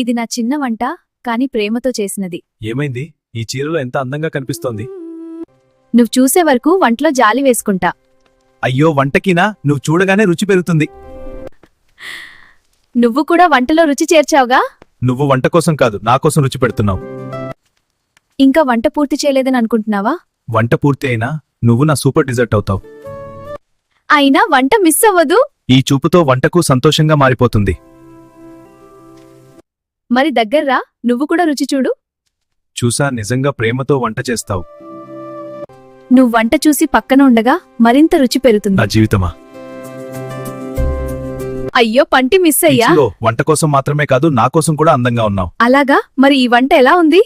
ఇది నా చిన్న వంట, కాని ప్రేమతో చేసినది. ఏమైంది? ఈ చీరలో ఎంత అందంగా కనిపిస్తోంది. నువ్వు చూసే వరకు వంటలో జాలి వేసుకుంటా. అయ్యో, వంటకినా? నువ్వు చూడగానే రుచి పెరుగుతుంది. నువ్వు కూడా వంటలో రుచి చేర్చావుగా. నువ్వు వంట కోసం కాదు, నా కోసం రుచి పెడుతున్నావు. ఇంకా వంట పూర్తి చేయలేదని అనుకుంటున్నావా? వంట పూర్తి అయినా నువ్వు నా సూపర్ డిజర్ట్ అవుతావు. అయినా వంట మిస్ అవ్వదు. ఈ చూపుతో వంటకు సంతోషంగా మారిపోతుంది. మరి దగ్గర్రా, నువ్వు కూడా రుచి చూడు. చూసా, నిజంగా ప్రేమతో వంట చేస్తావు. నువ్వు వంట చూసి పక్కన ఉండగా మరింత రుచి పెరుగుతుంది. నా జీవితమా? అయ్యో, పంటి మిస్ ఈ అయ్యా. చీరలో వంట కోసం మాత్రమే కాదు, నా కోసం కూడా అందంగా ఉన్నావు. అలాగా? మరి ఈ వంట ఎలా ఉంది?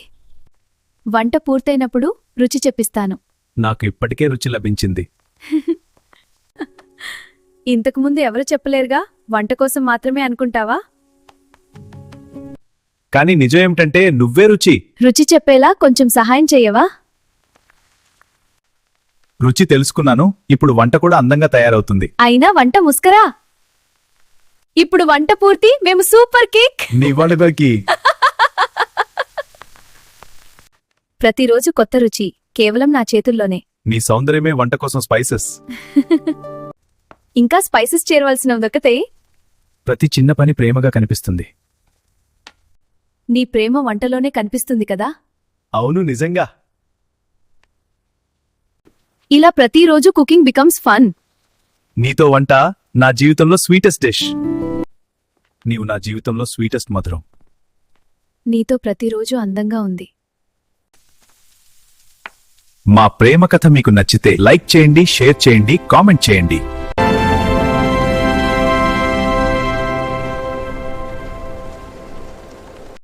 వంట పూర్తయినప్పుడు రుచి చెప్పిస్తాను. నాకు ఇప్పటికే రుచి లభించింది. ఇంతకుముందు ఎవరు చెప్పలేరుగా, వంట కోసం మాత్రమే అనుకుంటావా? కానీ నిజం ఏమిటంటే నువ్వే రుచి. రుచి చెప్పేలా కొంచెం సహాయం చెయ్యవా? రుచి తెలుసుకున్నాను, ఇప్పుడు వంట కూడా అందంగా తయారవుతుంది. అయినా వంట ముస్కరా. ఇప్పుడు వంట పూర్తి, మేము సూపర్ కేక్. నివాళికి ప్రతిరోజు కొత్త రుచి, కేవలం నా చేతుల్లోనే. నీ సౌందర్యమే వంట కోసం స్పైసెస్. ఇంకా స్పైసెస్ చేరవలసిన దొక్కతే. ప్రతి చిన్న పని ప్రేమగా కనిపిస్తుంది. నీ ప్రేమ వంటలోనే కనిపిస్తుంది కదా. అవును, నిజంగా. ఇలా ప్రతిరోజు కుకింగ్ బికమ్స్ ఫన్. నీతో వంట నా జీవితంలో స్వీటెస్ట్ డిష్. నీవు నా జీవితంలో స్వీటెస్ట్ మధురం. నీతో ప్రతిరోజు అందంగా ఉంది. మా ప్రేమ కథ మీకు నచ్చితే లైక్ చేయండి, షేర్ చేయండి, కామెంట్ చేయండి.